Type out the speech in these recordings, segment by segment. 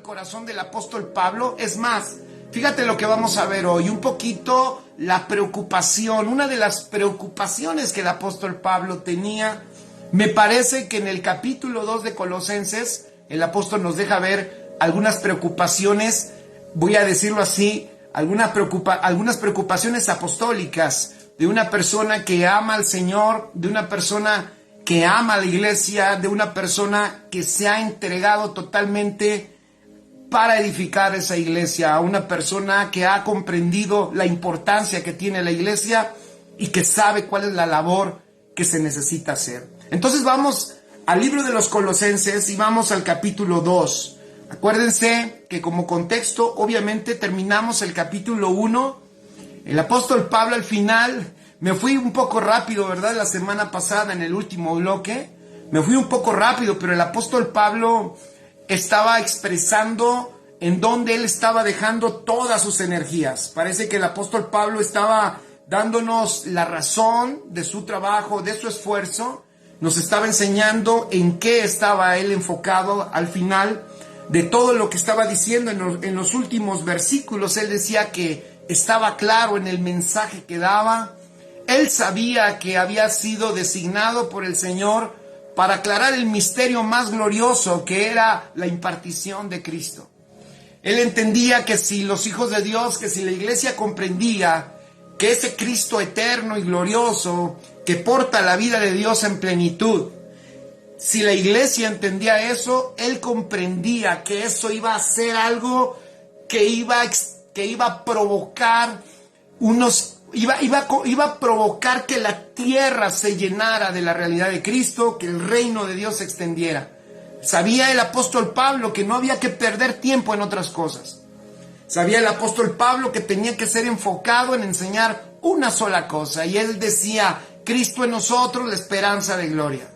corazón del apóstol Pablo. Es más, fíjate lo que vamos a ver hoy, un poquito la preocupación, una de las preocupaciones que el apóstol Pablo tenía. Me parece que en el capítulo 2 de Colosenses, el apóstol nos deja ver algunas preocupaciones, voy a decirlo así, algunas preocupaciones apostólicas de una persona que ama al Señor, de una persona que ama a la iglesia, de una persona que se ha entregado totalmente para edificar esa iglesia, a una persona que ha comprendido la importancia que tiene la iglesia y que sabe cuál es la labor que se necesita hacer. Entonces vamos al libro de los Colosenses y vamos al capítulo 2. Acuérdense que como contexto, obviamente terminamos el capítulo 1. El apóstol Pablo al final, me fui un poco rápido, ¿verdad? La semana pasada en el último bloque, me fui un poco rápido, pero el apóstol Pablo estaba expresando en dónde él estaba dejando todas sus energías. Parece que el apóstol Pablo estaba dándonos la razón de su trabajo, de su esfuerzo, nos estaba enseñando en qué estaba él enfocado al final de todo lo que estaba diciendo en los últimos versículos. Él decía que estaba claro en el mensaje que daba. Él sabía que había sido designado por el Señor para aclarar el misterio más glorioso que era la impartición de Cristo. Él entendía que si los hijos de Dios, que si la iglesia comprendía que ese Cristo eterno y glorioso que porta la vida de Dios en plenitud, si la iglesia entendía eso, él comprendía que eso iba a ser algo que iba a provocar iba a provocar que la tierra se llenara de la realidad de Cristo, que el reino de Dios se extendiera. Sabía el apóstol Pablo que no había que perder tiempo en otras cosas. Sabía el apóstol Pablo que tenía que ser enfocado en enseñar una sola cosa, y él decía: Cristo en nosotros, la esperanza de gloria.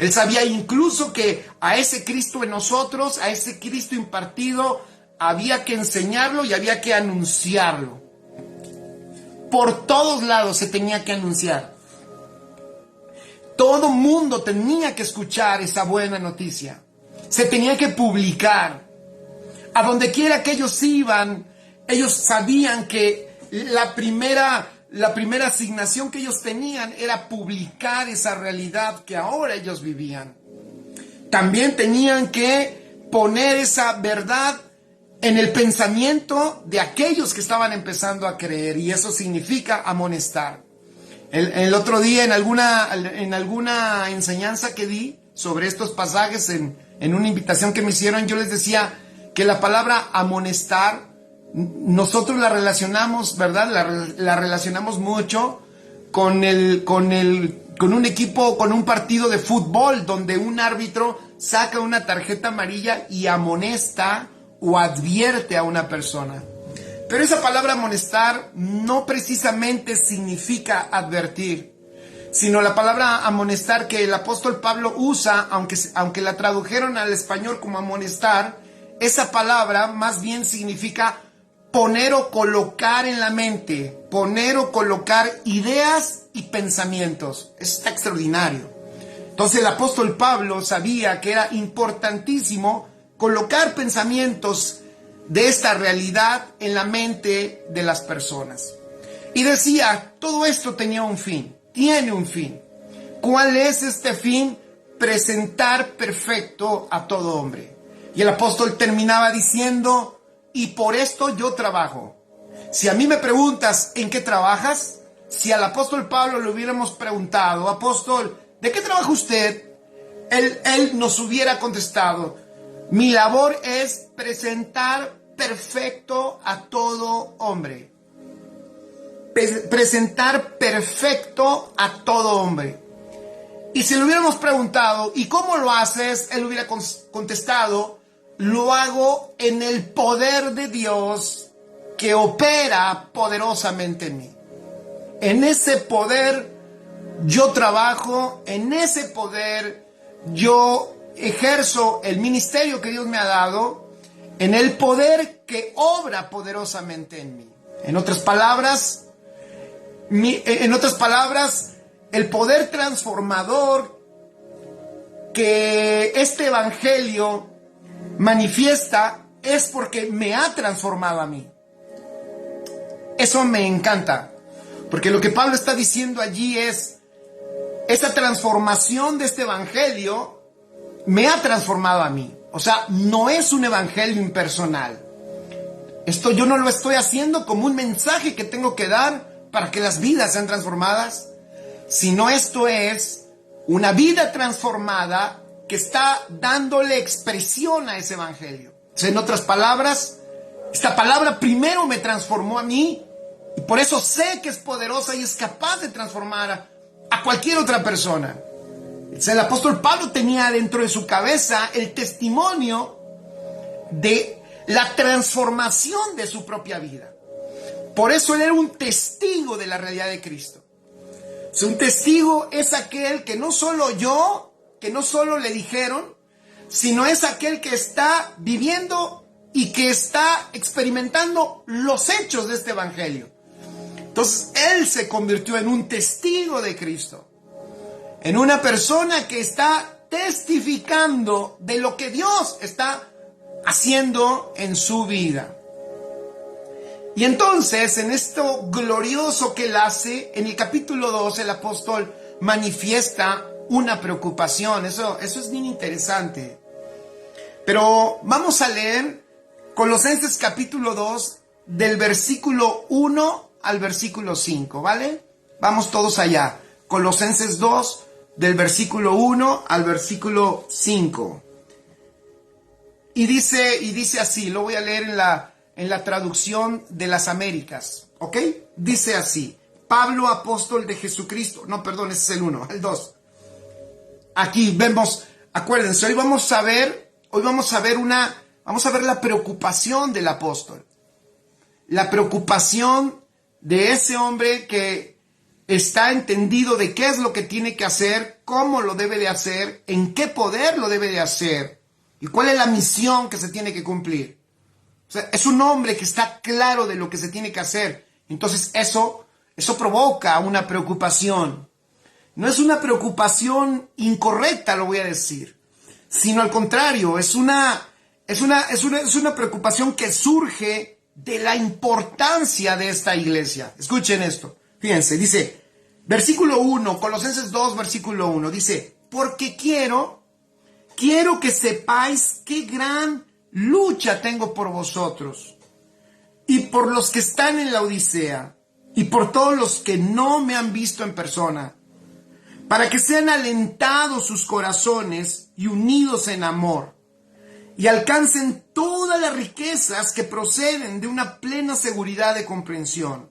Él sabía incluso que a ese Cristo en nosotros, a ese Cristo impartido, había que enseñarlo y había que anunciarlo. Por todos lados se tenía que anunciar. Todo mundo tenía que escuchar esa buena noticia. Se tenía que publicar. A donde quiera que ellos iban, ellos sabían que la primera asignación que ellos tenían era publicar esa realidad que ahora ellos vivían. También tenían que poner esa verdad en el pensamiento de aquellos que estaban empezando a creer, y eso significa amonestar. El otro día en alguna enseñanza que di sobre estos pasajes, en una invitación que me hicieron, yo les decía que la palabra amonestar nosotros la relacionamos, ¿verdad? La relacionamos mucho con un equipo, con un partido de fútbol donde un árbitro saca una tarjeta amarilla y amonesta o advierte a una persona. Pero esa palabra amonestar no precisamente significa advertir, sino la palabra amonestar que el apóstol Pablo usa, aunque la tradujeron al español como amonestar, esa palabra más bien significa poner o colocar en la mente, poner o colocar ideas y pensamientos. Eso está extraordinario. Entonces el apóstol Pablo sabía que era importantísimo colocar pensamientos de esta realidad en la mente de las personas. Y decía, todo esto tenía un fin, tiene un fin. ¿Cuál es este fin? Presentar perfecto a todo hombre. Y el apóstol terminaba diciendo: y por esto yo trabajo. Si a mí me preguntas ¿en qué trabajas? Si al apóstol Pablo le hubiéramos preguntado: apóstol, ¿de qué trabaja usted? Él nos hubiera contestado: mi labor es presentar perfecto a todo hombre. Presentar perfecto a todo hombre. Y si le hubiéramos preguntado: ¿y cómo lo haces? Él hubiera contestado: lo hago en el poder de Dios que opera poderosamente en mí. En ese poder yo trabajo, en ese poder yo ejerzo el ministerio que Dios me ha dado, en el poder que obra poderosamente en mí. En otras palabras, el poder transformador que este evangelio manifiesta es porque me ha transformado a mí. Eso me encanta, porque lo que Pablo está diciendo allí es, esa transformación de este evangelio me ha transformado a mí. O sea, no es un evangelio impersonal. Esto yo no lo estoy haciendo como un mensaje que tengo que dar para que las vidas sean transformadas, sino esto es una vida transformada que está dándole expresión a ese evangelio. O sea, en otras palabras, esta palabra primero me transformó a mí y por eso sé que es poderosa y es capaz de transformar a cualquier otra persona. O sea, el apóstol Pablo tenía dentro de su cabeza el testimonio de la transformación de su propia vida. Por eso él era un testigo de la realidad de Cristo. O sea, un testigo es aquel que no solo oyó, que no solo le dijeron, sino es aquel que está viviendo y que está experimentando los hechos de este evangelio. Entonces, él se convirtió en un testigo de Cristo, en una persona que está testificando de lo que Dios está haciendo en su vida. Y entonces, en esto glorioso que él hace, en el capítulo 2, el apóstol manifiesta una preocupación. Eso es bien interesante. Pero vamos a leer Colosenses capítulo 2, del versículo 1 al versículo 5, ¿vale? Vamos todos allá. Colosenses 2, del versículo 1 al versículo 5. Y dice así, lo voy a leer en la traducción de las Américas, ¿ok? Dice así: Pablo, apóstol de Jesucristo. No, perdón, ese es el 1, el 2. Aquí vemos, acuérdense, hoy vamos a ver la preocupación del apóstol. La preocupación de ese hombre que está entendido de qué es lo que tiene que hacer, cómo lo debe de hacer, en qué poder lo debe de hacer y cuál es la misión que se tiene que cumplir. O sea, es un hombre que está claro de lo que se tiene que hacer. Entonces eso provoca una preocupación. No es una preocupación incorrecta, lo voy a decir, sino al contrario, es una preocupación que surge de la importancia de esta iglesia. Escuchen esto, fíjense, dice, versículo 1, Colosenses 2, versículo 1, dice, porque quiero que sepáis qué gran lucha tengo por vosotros y por los que están en la Odisea y por todos los que no me han visto en persona, para que sean alentados sus corazones y unidos en amor, y alcancen todas las riquezas que proceden de una plena seguridad de comprensión,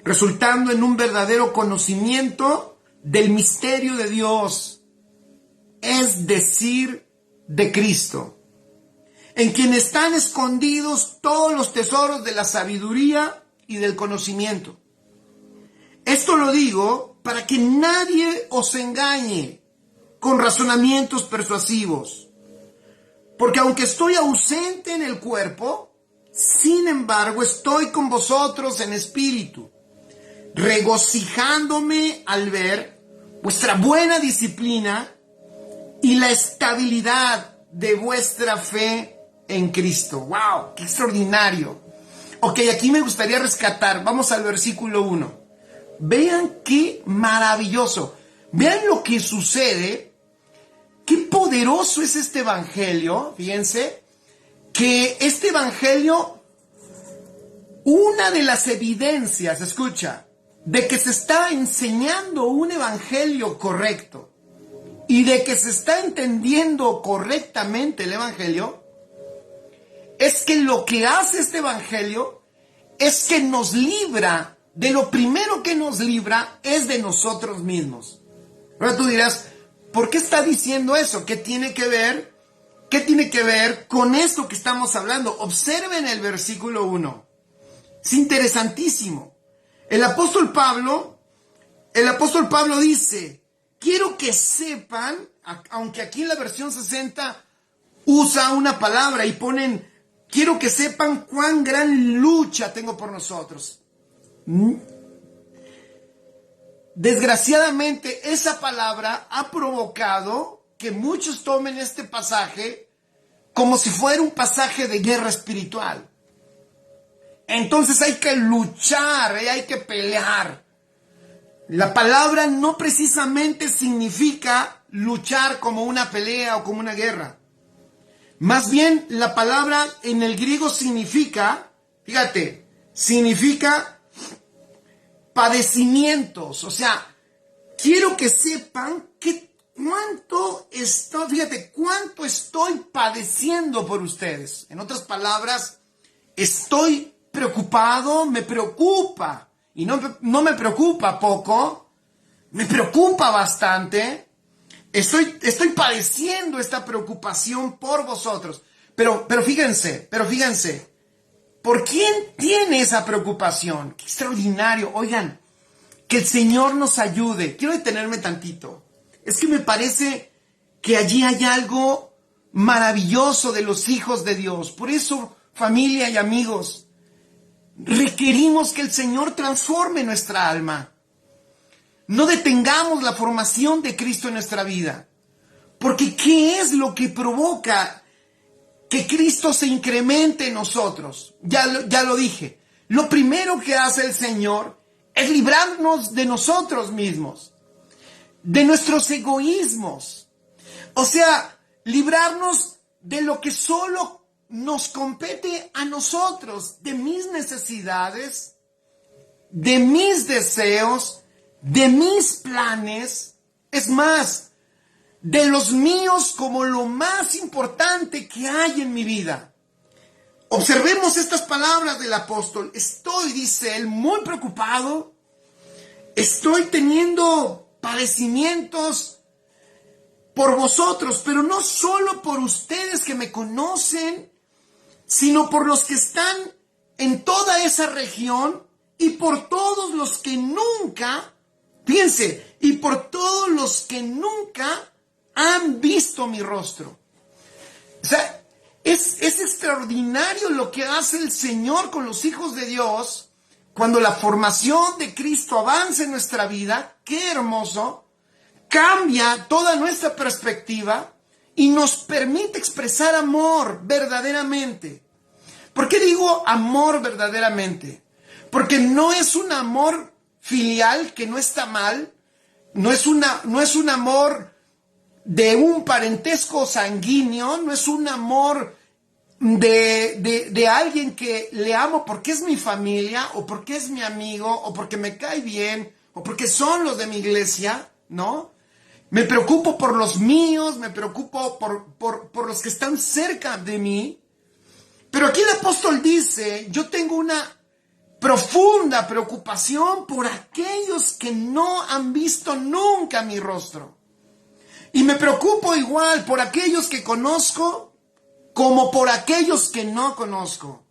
resultando en un verdadero conocimiento del misterio de Dios, es decir, de Cristo, en quien están escondidos todos los tesoros de la sabiduría y del conocimiento. Esto lo digo para que nadie os engañe con razonamientos persuasivos. Porque aunque estoy ausente en el cuerpo, sin embargo estoy con vosotros en espíritu, regocijándome al ver vuestra buena disciplina y la estabilidad de vuestra fe en Cristo. ¡Wow! ¡Qué extraordinario! Ok, aquí me gustaría rescatar, vamos al versículo 1. Vean qué maravilloso. Vean lo que sucede. Qué poderoso es este evangelio. Fíjense que este evangelio, una de las evidencias, escucha, de que se está enseñando un evangelio correcto y de que se está entendiendo correctamente el evangelio, es que lo que hace este evangelio es que nos libra. De lo primero que nos libra es de nosotros mismos. Ahora tú dirás, ¿por qué está diciendo eso? ¿Qué tiene que ver? ¿Qué tiene que ver con esto que estamos hablando? Observen el versículo 1. Es interesantísimo. El apóstol Pablo dice, quiero que sepan, aunque aquí en la versión 60 usa una palabra y ponen, quiero que sepan cuán gran lucha tengo por nosotros. Desgraciadamente, esa palabra ha provocado que muchos tomen este pasaje como si fuera un pasaje de guerra espiritual. Entonces hay que luchar, hay que pelear. La palabra no precisamente significa luchar como una pelea o como una guerra. Más bien, la palabra en el griego significa, fíjate, significa padecimientos. O sea, quiero que sepan cuánto estoy padeciendo por ustedes. En otras palabras, estoy preocupado, me preocupa. Y no me preocupa poco, me preocupa bastante. Estoy padeciendo esta preocupación por vosotros. Pero fíjense, ¿por quién tiene esa preocupación? ¡Qué extraordinario! Oigan, que el Señor nos ayude. Quiero detenerme tantito. Es que me parece que allí hay algo maravilloso de los hijos de Dios. Por eso, familia y amigos, requerimos que el Señor transforme nuestra alma. No detengamos la formación de Cristo en nuestra vida. Porque ¿qué es lo que provoca que Cristo se incremente en nosotros? Ya lo dije. Lo primero que hace el Señor es librarnos de nosotros mismos, de nuestros egoísmos. O sea, librarnos de lo que solo nos compete a nosotros, de mis necesidades, de mis deseos, de mis planes, es más, de los míos como lo más importante que hay en mi vida. Observemos estas palabras del apóstol. Estoy, dice él, muy preocupado. Estoy teniendo padecimientos por vosotros, pero no solo por ustedes que me conocen, sino por los que están en toda esa región y por todos los que nunca, fíjense, y por todos los que nunca han visto mi rostro. O sea, es extraordinario lo que hace el Señor con los hijos de Dios cuando la formación de Cristo avanza en nuestra vida. ¡Qué hermoso! Cambia toda nuestra perspectiva y nos permite expresar amor verdaderamente. ¿Por qué digo amor verdaderamente? Porque no es un amor filial, que no está mal, no es un amor de un parentesco sanguíneo, no es un amor de alguien que le amo porque es mi familia, o porque es mi amigo, o porque me cae bien, o porque son los de mi iglesia, ¿no? Me preocupo por los míos, me preocupo por los que están cerca de mí. Pero aquí el apóstol dice, yo tengo una profunda preocupación por aquellos que no han visto nunca mi rostro. Y me preocupo igual por aquellos que conozco como por aquellos que no conozco.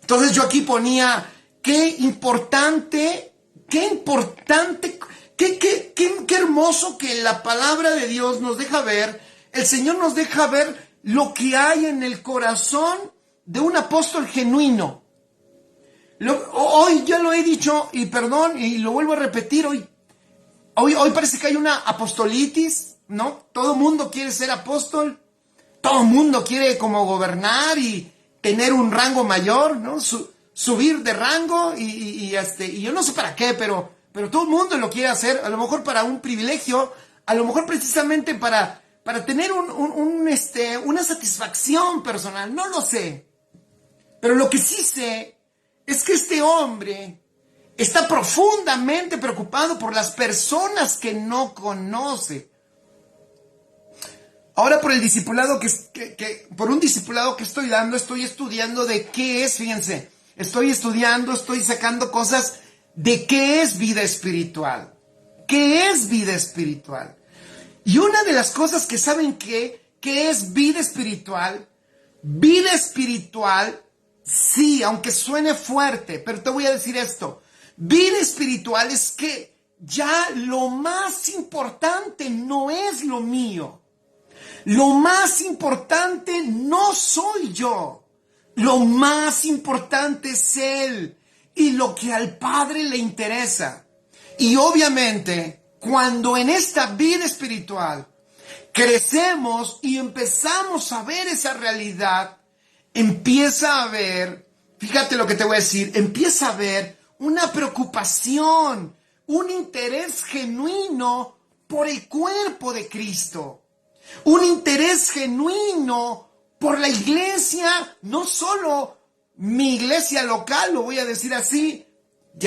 Entonces yo aquí ponía, qué hermoso que la palabra de Dios nos deja ver, el Señor nos deja ver lo que hay en el corazón de un apóstol genuino. Hoy ya lo he dicho, y perdón, y lo vuelvo a repetir, hoy parece que hay una apostolitis, ¿no? Todo mundo quiere ser apóstol, todo mundo quiere como gobernar y tener un rango mayor, ¿no? Subir de rango y yo no sé para qué, pero todo el mundo lo quiere hacer, a lo mejor para un privilegio, a lo mejor precisamente para tener una satisfacción personal, no lo sé. Pero lo que sí sé es que este hombre está profundamente preocupado por las personas que no conoce. Ahora por el discipulado por un discipulado que estoy dando, estoy estudiando de qué es, fíjense, estoy sacando cosas de qué es vida espiritual. ¿Qué es vida espiritual? Y una de las cosas que saben qué es vida espiritual, sí, aunque suene fuerte, pero te voy a decir esto. Vida espiritual es que ya lo más importante no es lo mío. Lo más importante no soy yo. Lo más importante es Él y lo que al Padre le interesa. Y obviamente, cuando en esta vida espiritual crecemos y empezamos a ver esa realidad, empieza a haber, fíjate lo que te voy a decir, empieza a haber una preocupación, un interés genuino por el cuerpo de Cristo, un interés genuino por la iglesia, no solo mi iglesia local, lo voy a decir así,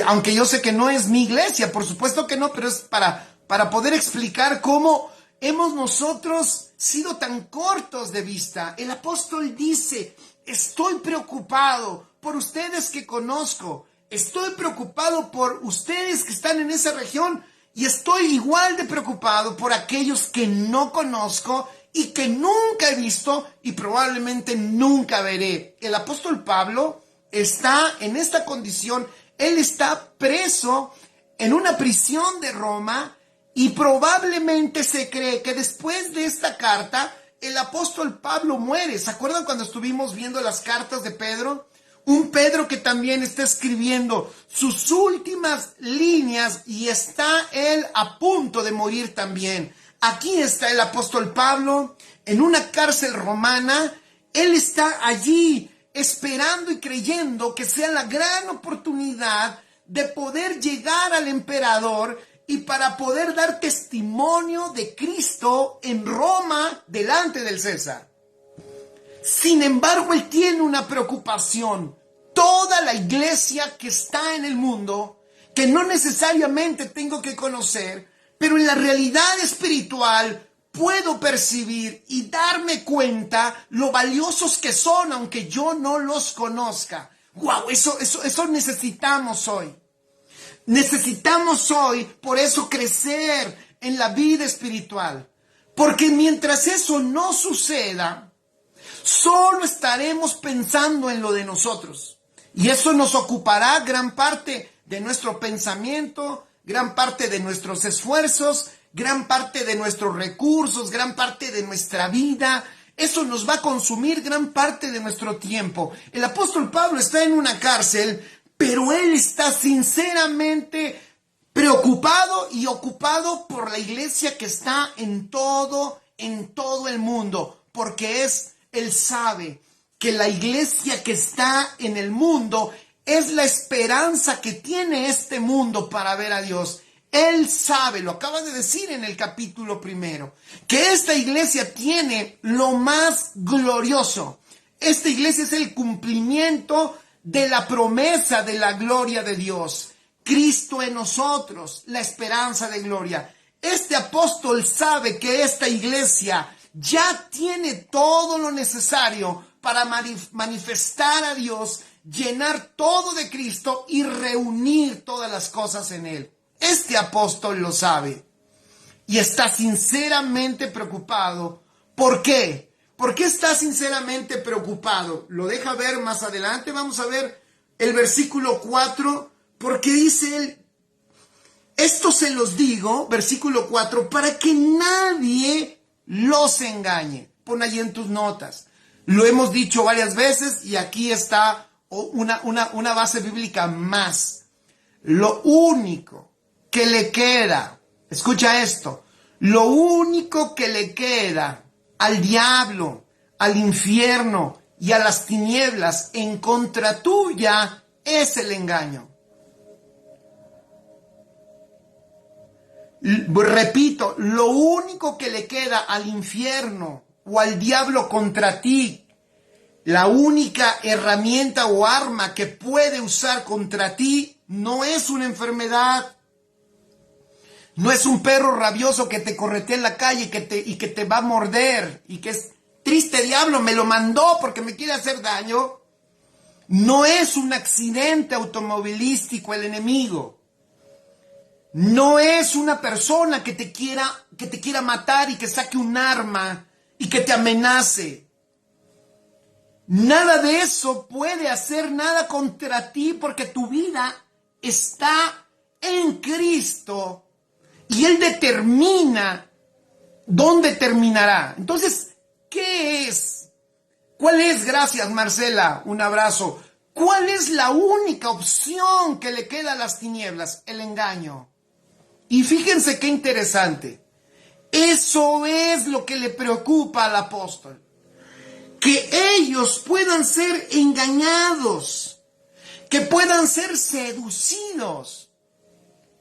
aunque yo sé que no es mi iglesia, por supuesto que no, pero es para poder explicar cómo hemos nosotros sido tan cortos de vista. El apóstol dice, estoy preocupado por ustedes que conozco, estoy preocupado por ustedes que están en esa región y estoy igual de preocupado por aquellos que no conozco y que nunca he visto y probablemente nunca veré. El apóstol Pablo está en esta condición, él está preso en una prisión de Roma y probablemente se cree que después de esta carta el apóstol Pablo muere. ¿Se acuerdan cuando estuvimos viendo las cartas de Pedro? Un Pedro que también está escribiendo sus últimas líneas y está él a punto de morir también. Aquí está el apóstol Pablo en una cárcel romana. Él está allí esperando y creyendo que sea la gran oportunidad de poder llegar al emperador y para poder dar testimonio de Cristo en Roma delante del César. Sin embargo, él tiene una preocupación. Toda la iglesia que está en el mundo, que no necesariamente tengo que conocer, pero en la realidad espiritual puedo percibir y darme cuenta lo valiosos que son, aunque yo no los conozca. ¡Wow! Eso necesitamos hoy. Necesitamos hoy, por eso, crecer en la vida espiritual. Porque mientras eso no suceda, solo estaremos pensando en lo de nosotros. Y eso nos ocupará gran parte de nuestro pensamiento, gran parte de nuestros esfuerzos, gran parte de nuestros recursos, gran parte de nuestra vida. Eso nos va a consumir gran parte de nuestro tiempo. El apóstol Pablo está en una cárcel, pero él está sinceramente preocupado y ocupado por la iglesia que está en todo el mundo, porque él sabe que la iglesia que está en el mundo es la esperanza que tiene este mundo para ver a Dios. Él sabe, lo acaba de decir en el capítulo 1, que esta iglesia tiene lo más glorioso. Esta iglesia es el cumplimiento de la promesa de la gloria de Dios. Cristo en nosotros, la esperanza de gloria. Este apóstol sabe que esta iglesia ya tiene todo lo necesario para manifestar a Dios, llenar todo de Cristo y reunir todas las cosas en Él. Este apóstol lo sabe y está sinceramente preocupado. ¿Por qué? ¿Por qué está sinceramente preocupado? Lo deja ver más adelante. Vamos a ver el versículo 4, porque dice él, esto se los digo, versículo 4, para que nadie los engañe. Pon allí en tus notas. Lo hemos dicho varias veces y aquí está una base bíblica más. Lo único que le queda, escucha esto, lo único que le queda al diablo, al infierno y a las tinieblas en contra tuya es el engaño. Repito, lo único que le queda al infierno o al diablo contra ti, la única herramienta o arma que puede usar contra ti no es una enfermedad, no es un perro rabioso que te corretea en la calle y que te va a morder y que es triste diablo, me lo mandó porque me quiere hacer daño. No es un accidente automovilístico el enemigo. No es una persona que te quiera matar y que saque un arma y que te amenace. Nada de eso puede hacer nada contra ti porque tu vida está en Cristo y Él determina dónde terminará. Entonces, ¿qué es? ¿Cuál es? Gracias, Marcela. Un abrazo. ¿Cuál es la única opción que le queda a las tinieblas? El engaño. Y fíjense qué interesante. Eso es lo que le preocupa al apóstol. Que ellos puedan ser engañados, que puedan ser seducidos.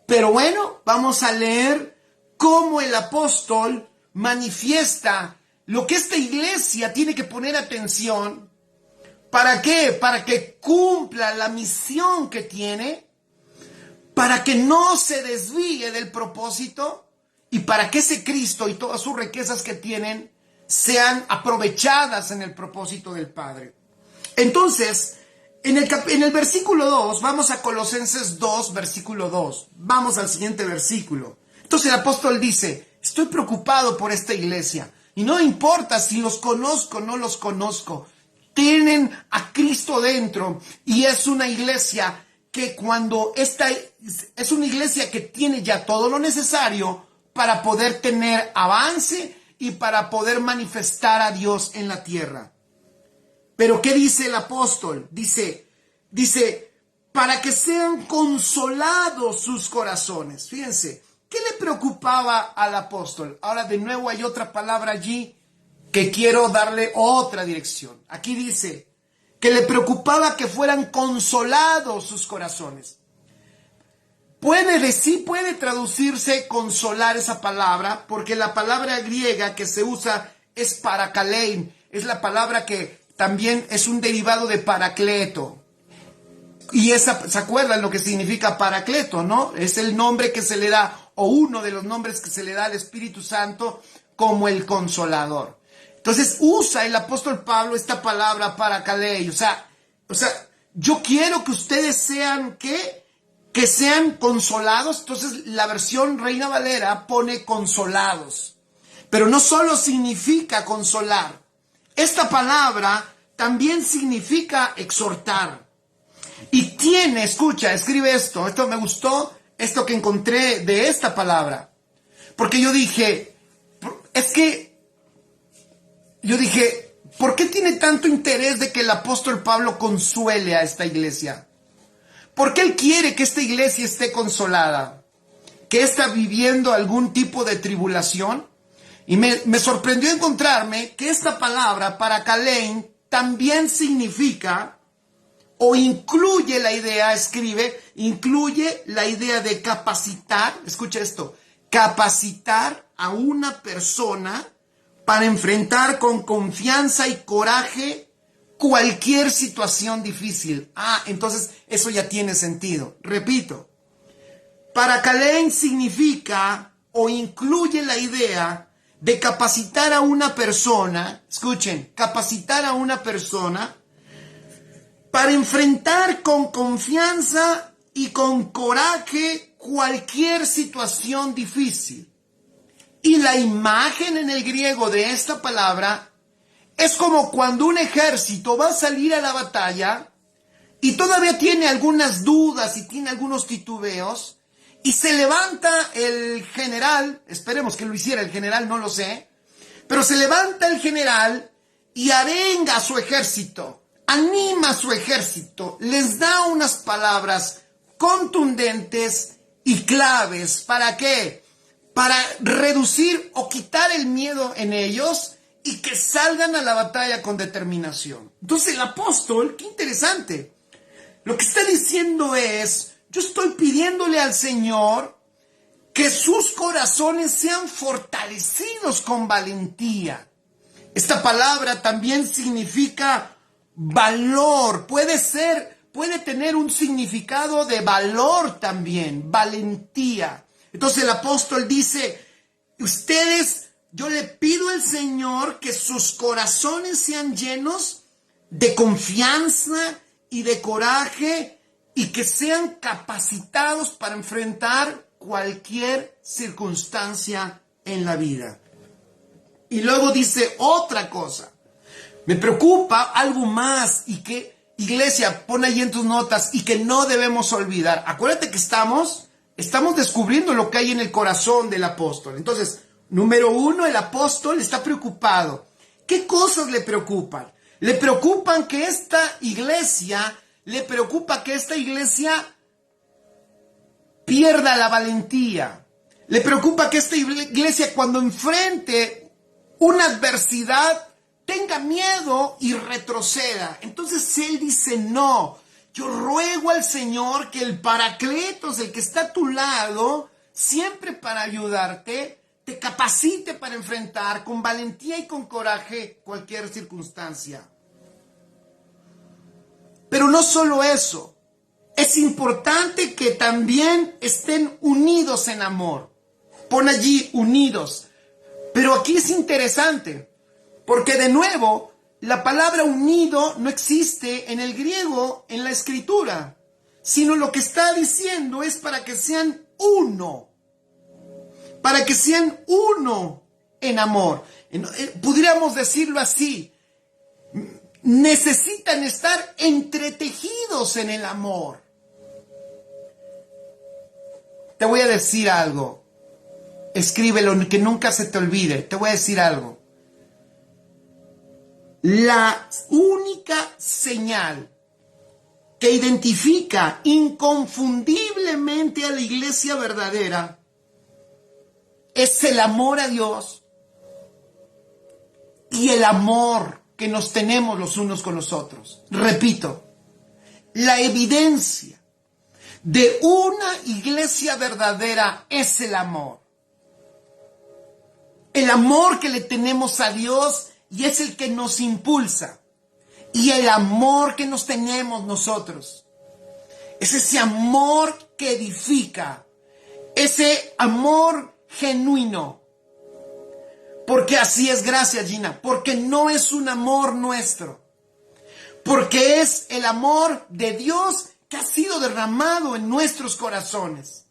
Pero bueno, vamos a leer cómo el apóstol manifiesta lo que esta iglesia tiene que poner atención. ¿Para qué? Para que cumpla la misión que tiene, para que no se desvíe del propósito y para que ese Cristo y todas sus riquezas que tienen sean aprovechadas en el propósito del Padre. Entonces, en el versículo 2, vamos a Colosenses 2, versículo 2. Vamos al siguiente versículo. Entonces el apóstol dice, estoy preocupado por esta iglesia y no importa si los conozco o no los conozco. Tienen a Cristo dentro y es una iglesia que es una iglesia que tiene ya todo lo necesario para poder tener avance y para poder manifestar a Dios en la tierra. Pero ¿qué dice el apóstol? Dice, para que sean consolados sus corazones. Fíjense, ¿qué le preocupaba al apóstol? Ahora de nuevo hay otra palabra allí que quiero darle otra dirección. Aquí dice que le preocupaba que fueran consolados sus corazones. Puede traducirse consolar esa palabra, porque la palabra griega que se usa es parakalein, es la palabra que también es un derivado de paracleto. Y ¿se acuerdan lo que significa paracleto, no? Es el nombre que se le da, o uno de los nombres que se le da al Espíritu Santo como el Consolador. Entonces usa el apóstol Pablo esta palabra parakalei, o sea, yo quiero que ustedes sean, ¿qué? Que sean consolados. Entonces la versión Reina Valera pone consolados. Pero no solo significa consolar. Esta palabra también significa exhortar. Y escribe esto me gustó, esto que encontré de esta palabra. Porque yo dije, ¿por qué tiene tanto interés de que el apóstol Pablo consuele a esta iglesia? ¿Por qué él quiere que esta iglesia esté consolada? ¿Que está viviendo algún tipo de tribulación? Y me sorprendió encontrarme que esta palabra, parakalein, también significa o incluye la idea de capacitar, escucha esto, capacitar a una persona para enfrentar con confianza y coraje cualquier situación difícil. Entonces eso ya tiene sentido. Repito, parakalein significa o incluye la idea de capacitar a una persona, escuchen, capacitar a una persona para enfrentar con confianza y con coraje cualquier situación difícil. Y la imagen en el griego de esta palabra es como cuando un ejército va a salir a la batalla y todavía tiene algunas dudas y tiene algunos titubeos y se levanta el general, esperemos que lo hiciera el general, no lo sé, pero se levanta el general y arenga a su ejército, anima a su ejército, les da unas palabras contundentes y claves. ¿Para qué? Para reducir o quitar el miedo en ellos y que salgan a la batalla con determinación. Entonces el apóstol, qué interesante, lo que está diciendo es, yo estoy pidiéndole al Señor que sus corazones sean fortalecidos con valentía. Esta palabra también significa valor, puede tener un significado de valor también, valentía. Entonces el apóstol dice, yo le pido al Señor que sus corazones sean llenos de confianza y de coraje y que sean capacitados para enfrentar cualquier circunstancia en la vida. Y luego dice otra cosa. Me preocupa algo más y que, iglesia, pon ahí en tus notas y que no debemos olvidar. Acuérdate que estamos descubriendo lo que hay en el corazón del apóstol. Entonces, número 1, el apóstol está preocupado. ¿Qué cosas le preocupan? Le preocupa que esta iglesia pierda la valentía. Le preocupa que esta iglesia, cuando enfrente una adversidad, tenga miedo y retroceda. Entonces él dice, no, yo ruego al Señor que el Paracletos, el que está a tu lado, siempre para ayudarte, te capacite para enfrentar con valentía y con coraje cualquier circunstancia. Pero no solo eso, es importante que también estén unidos en amor. Pon allí unidos. Pero aquí es interesante, porque de nuevo, la palabra unido no existe en el griego, en la escritura, sino lo que está diciendo es para que sean uno. Para que sean uno en amor. Pudiéramos decirlo así. Necesitan estar entretejidos en el amor. Te voy a decir algo. Escríbelo, que nunca se te olvide. Te voy a decir algo. La única señal que identifica inconfundiblemente a la iglesia verdadera es el amor a Dios y el amor que nos tenemos los unos con los otros. Repito, la evidencia de una iglesia verdadera es el amor. El amor que le tenemos a Dios y es el que nos impulsa. Y el amor que nos tenemos nosotros es ese amor que edifica, ese amor genuino. Porque así es, gracias Gina, porque no es un amor nuestro, porque es el amor de Dios que ha sido derramado en nuestros corazones,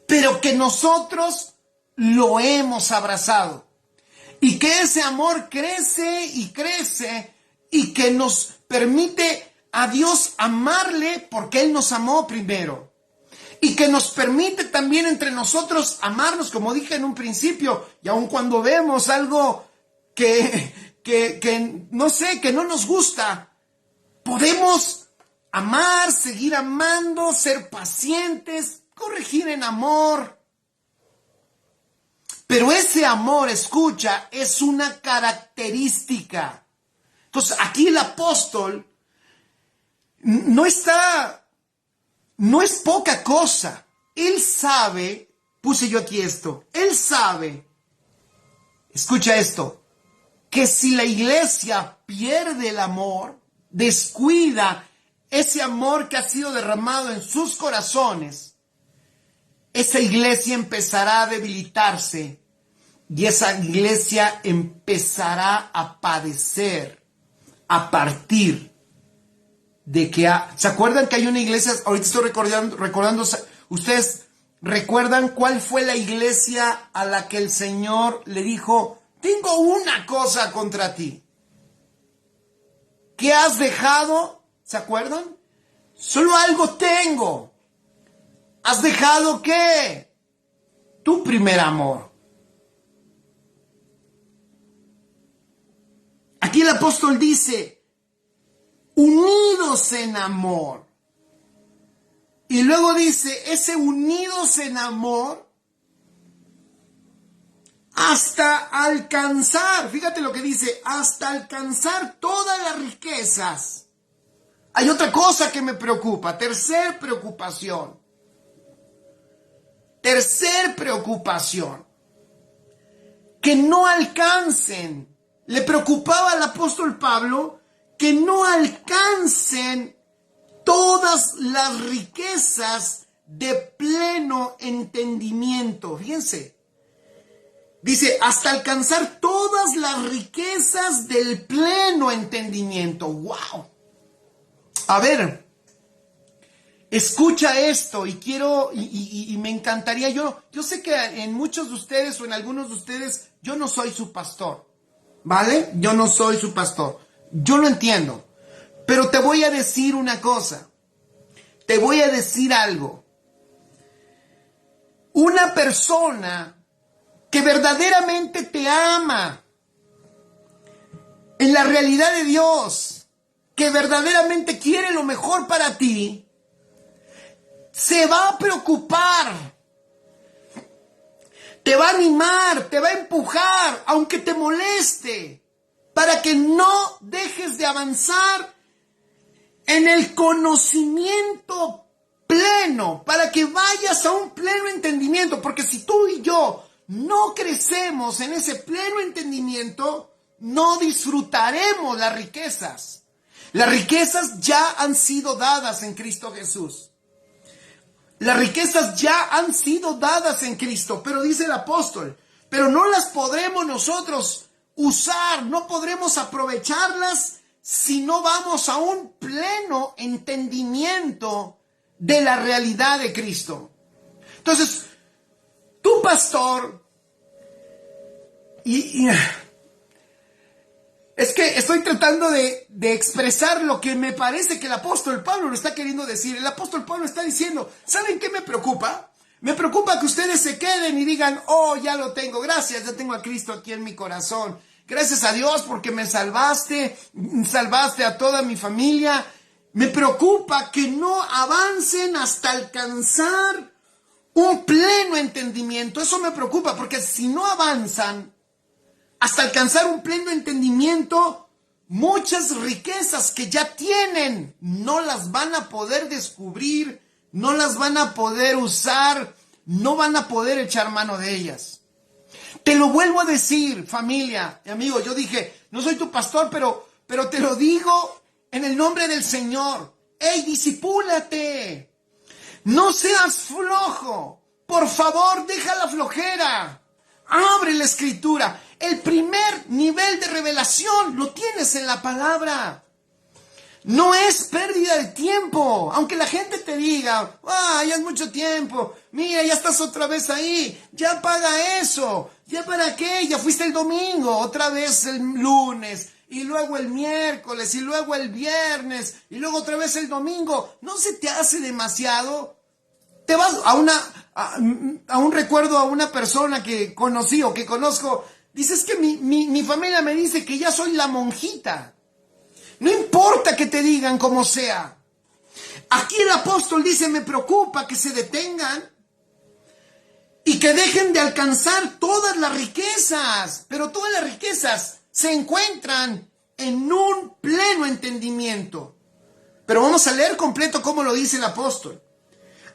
pero que nosotros lo hemos abrazado. Y que ese amor crece y crece y que nos permite a Dios amarle porque Él nos amó primero. Y que nos permite también entre nosotros amarnos, como dije en un principio, y aun cuando vemos algo que no sé, que no nos gusta, podemos amar, seguir amando, ser pacientes, corregir en amor. Pero ese amor, escucha, es una característica. Entonces, aquí el apóstol no es poca cosa. Él sabe, puse yo aquí esto, él sabe, escucha esto, que si la iglesia pierde el amor, descuida ese amor que ha sido derramado en sus corazones, esa iglesia empezará a debilitarse y esa iglesia empezará a padecer a partir de que... ¿Se acuerdan que hay una iglesia? Ahorita estoy recordando, ¿ustedes recuerdan cuál fue la iglesia a la que el Señor le dijo, tengo una cosa contra ti? ¿Qué has dejado? ¿Se acuerdan? Solo algo tengo. ¿Has dejado qué? Tu primer amor. Aquí el apóstol dice, unidos en amor. Y luego dice, ese unidos en amor hasta alcanzar, fíjate lo que dice, hasta alcanzar todas las riquezas. Hay otra cosa que me preocupa, tercer preocupación, que no alcancen. Le preocupaba al apóstol Pablo que no alcancen todas las riquezas de pleno entendimiento. Fíjense, dice, hasta alcanzar todas las riquezas del pleno entendimiento. ¡Wow! A ver, escucha esto y quiero, y me encantaría, yo sé que en muchos de ustedes o en algunos de ustedes, yo no soy su pastor, ¿vale? Yo no soy su pastor, yo lo entiendo, pero te voy a decir una cosa, te voy a decir algo. Una persona que verdaderamente te ama, en la realidad de Dios, que verdaderamente quiere lo mejor para ti, se va a preocupar te va a animar, te va a empujar, aunque te moleste, para que no dejes de avanzar en el conocimiento pleno, para que vayas a un pleno entendimiento, porque si tú y yo no crecemos en ese pleno entendimiento, no disfrutaremos las riquezas. Las riquezas ya han sido dadas en Cristo Jesús. Las riquezas ya han sido dadas en Cristo, pero dice el apóstol, pero no las podremos nosotros usar, no podremos aprovecharlas si no vamos a un pleno entendimiento de la realidad de Cristo. Entonces, tu pastor, es que estoy tratando de expresar lo que me parece que el apóstol Pablo lo está queriendo decir. El apóstol Pablo está diciendo, ¿saben qué me preocupa? Me preocupa que ustedes se queden y digan, oh, ya lo tengo, gracias, ya tengo a Cristo aquí en mi corazón. Gracias a Dios porque me salvaste a toda mi familia. Me preocupa que no avancen hasta alcanzar un pleno entendimiento. Eso me preocupa porque si no avanzan hasta alcanzar un pleno entendimiento, muchas riquezas que ya tienen no las van a poder descubrir, no las van a poder usar, no van a poder echar mano de ellas. Te lo vuelvo a decir, familia y amigo, yo dije, no soy tu pastor, pero te lo digo en el nombre del Señor. ¡Ey, discipúlate! No seas flojo. Por favor, deja la flojera. Abre la escritura. El primer nivel de revelación lo tienes en la palabra. No es pérdida de tiempo. Aunque la gente te diga, ya es mucho tiempo. Mira, ya estás otra vez ahí. Ya paga eso. ¿Ya para qué? Ya fuiste el domingo, otra vez el lunes, y luego el miércoles, y luego el viernes, y luego otra vez el domingo. ¿No se te hace demasiado? Te vas a un recuerdo a una persona que conocí o que conozco. Dices que mi familia me dice que ya soy la monjita. No importa que te digan como sea. Aquí el apóstol dice, me preocupa que se detengan y que dejen de alcanzar todas las riquezas. Pero todas las riquezas se encuentran en un pleno entendimiento. Pero vamos a leer completo cómo lo dice el apóstol.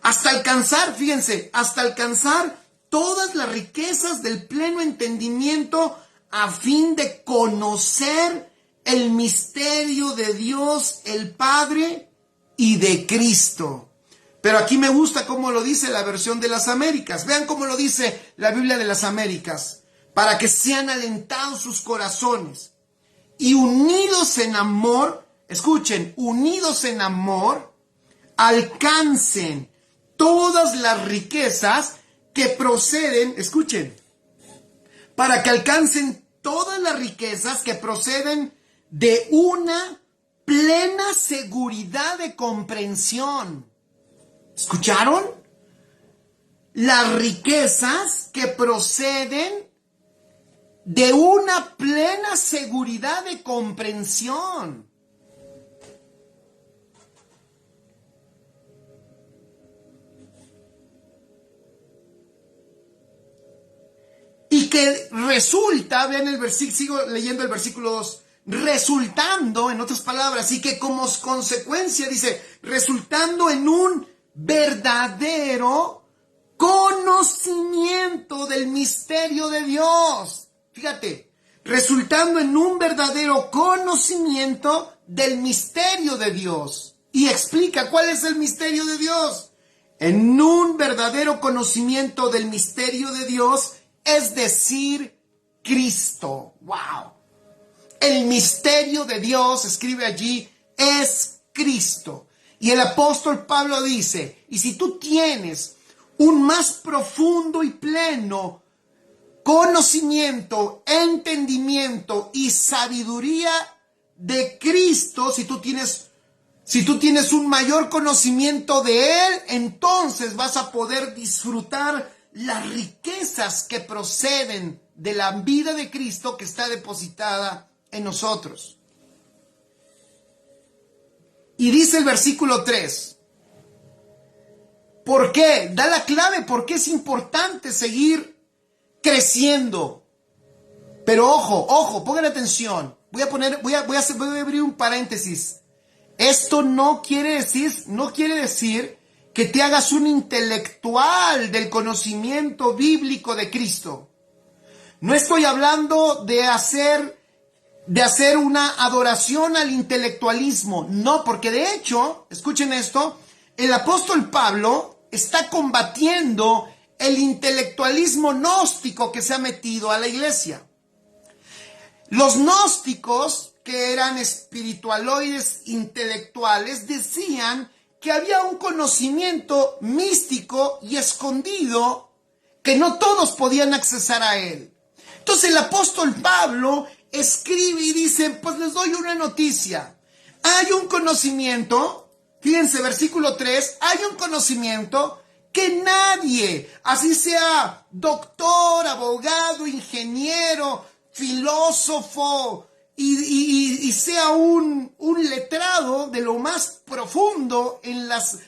Hasta alcanzar, fíjense, hasta alcanzar todas las riquezas del pleno entendimiento a fin de conocer el misterio de Dios, el Padre y de Cristo. Pero aquí me gusta cómo lo dice la versión de las Américas. Vean cómo lo dice la Biblia de las Américas. Para que sean alentados sus corazones y unidos en amor, escuchen, unidos en amor, alcancen todas las riquezas que proceden, escuchen, para que alcancen todas las riquezas que proceden de una plena seguridad de comprensión. ¿Escucharon? Las riquezas que proceden de una plena seguridad de comprensión. Y que resulta, vean el versículo, sigo leyendo el versículo 2, resultando, en otras palabras, y que como consecuencia, dice, resultando en un verdadero conocimiento del misterio de Dios. Fíjate, resultando en un verdadero conocimiento del misterio de Dios. Y explica cuál es el misterio de Dios. En un verdadero conocimiento del misterio de Dios, es decir, Cristo. ¡Wow! El misterio de Dios, escribe allí, es Cristo. Y el apóstol Pablo dice, y si tú tienes un más profundo y pleno conocimiento, entendimiento y sabiduría de Cristo, si tú tienes un mayor conocimiento de Él, entonces vas a poder disfrutar las riquezas que proceden de la vida de Cristo que está depositada en nosotros. Y dice el versículo 3, ¿por qué? Da la clave, por qué es importante seguir creciendo. Pero ojo, pongan atención. Voy a abrir un paréntesis. Esto no quiere decir que te hagas un intelectual del conocimiento bíblico de Cristo. No estoy hablando de hacer una adoración al intelectualismo. No, porque de hecho, escuchen esto, el apóstol Pablo está combatiendo el intelectualismo gnóstico que se ha metido a la iglesia. Los gnósticos, que eran espiritualoides intelectuales, decían que había un conocimiento místico y escondido que no todos podían accesar a él. Entonces el apóstol Pablo escribe y dice, pues les doy una noticia. Hay un conocimiento, fíjense, versículo 3, hay un conocimiento que nadie, así sea doctor, abogado, ingeniero, filósofo y sea un letrado de lo más profundo en las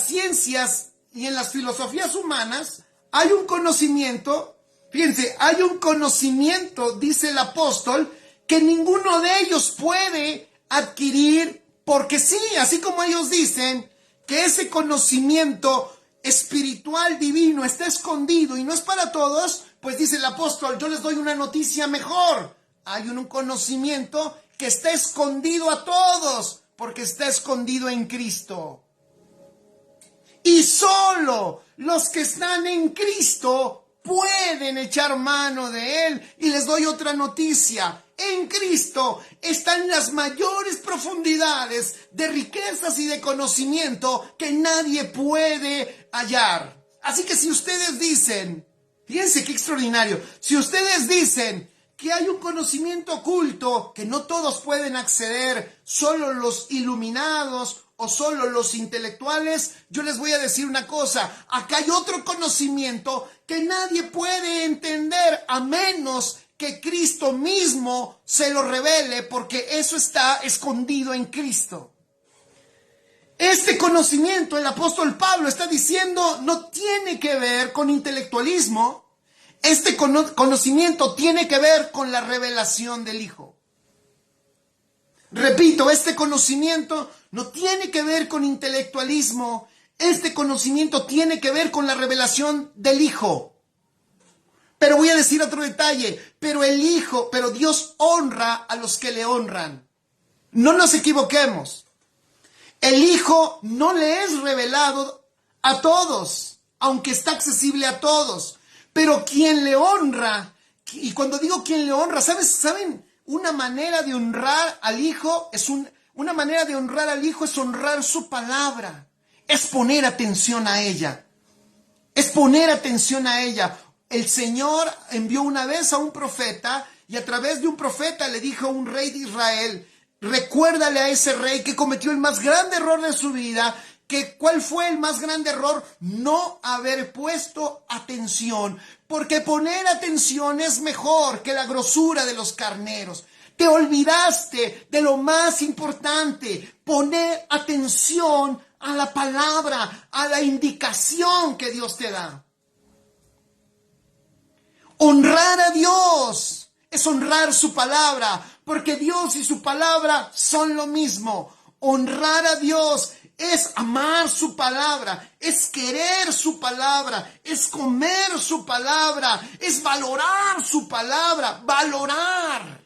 ciencias y en las filosofías humanas, hay un conocimiento, fíjense, hay un conocimiento, dice el apóstol, que ninguno de ellos puede adquirir porque sí, así como ellos dicen que ese conocimiento espiritual divino está escondido y no es para todos, pues dice el apóstol, yo les doy una noticia mejor. Hay un conocimiento que está escondido a todos, porque está escondido en Cristo. Y solo los que están en Cristo pueden echar mano de Él. Y les doy otra noticia. En Cristo están las mayores profundidades de riquezas y de conocimiento que nadie puede hallar. Así que si ustedes dicen, fíjense qué extraordinario, si ustedes dicen que hay un conocimiento oculto que no todos pueden acceder, solo los iluminados o solo los intelectuales, yo les voy a decir una cosa, acá hay otro conocimiento que nadie puede entender a menos que Cristo mismo se lo revele, porque eso está escondido en Cristo. Este conocimiento, el apóstol Pablo está diciendo, no tiene que ver con intelectualismo. Este conocimiento tiene que ver con la revelación del Hijo. Repito, este conocimiento no tiene que ver con intelectualismo. Este conocimiento tiene que ver con la revelación del Hijo. Pero voy a decir otro detalle, pero Dios honra a los que le honran. No nos equivoquemos. El Hijo no le es revelado a todos, aunque está accesible a todos. Pero quien le honra, y cuando digo quien le honra, ¿saben? Una manera de honrar al Hijo es honrar su palabra, es poner atención a ella, El Señor envió una vez a un profeta y a través de un profeta le dijo a un rey de Israel, recuérdale a ese rey que cometió el más grande error de su vida. ¿Cuál fue el más grande error? No haber puesto atención, porque poner atención es mejor que la grosura de los carneros. Te olvidaste de lo más importante, poner atención a la palabra, a la indicación que Dios te da. Honrar a Dios es honrar su palabra, porque Dios y su palabra son lo mismo. Honrar a Dios es amar su palabra, es querer su palabra, es comer su palabra, es valorar su palabra, valorar.